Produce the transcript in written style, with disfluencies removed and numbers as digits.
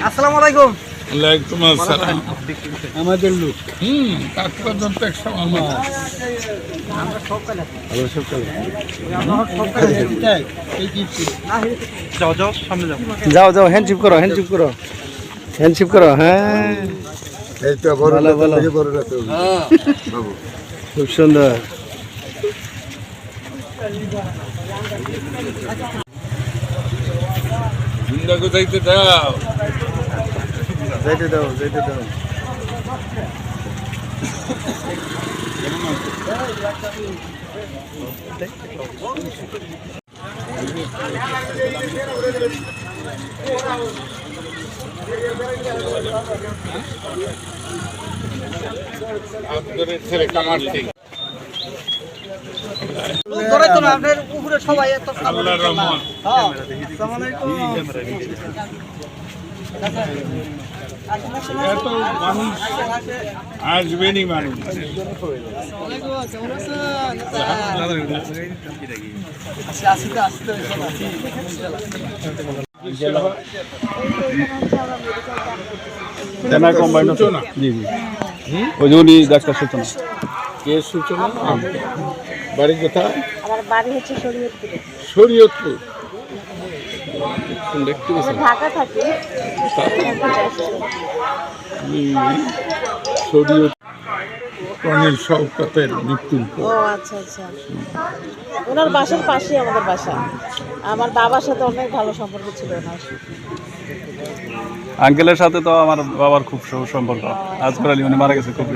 আসসালামু আলাইকুম। ওয়ালাইকুম আসসালাম। আমাদের লোক যাও যাও হ্যান্ডশিপ করো হ্যান্ডশিপ করো। হ্যাঁ খুব সুন্দর। যাইতে দাও যাইতে দাও। ছেলে কামার ঠিক আপনার উপরে সবাই এত আল্লাহর রহমত। এত মানুষ আসবেনি মানুষ। সূচনা কে সূচনা? বাড়ি কোথায়? আমার বাড়ি হচ্ছে শরীয়তপুরে। শরীয়তপুর। ঢাকা থাকি। শরীয়ত কর্নেল শওকতের মৃত্যুর পর। ও আচ্ছা আচ্ছা। ওনার বাসার পাশেই আমাদের বাসা। আমার বাবার সাথে অনেক ভালো সম্পর্ক ছিল ওনার। আঙ্কেলের সাথে তো আমার বাবার খুব সম্পর্ক। আজকাল উনি মারা গেছে খুব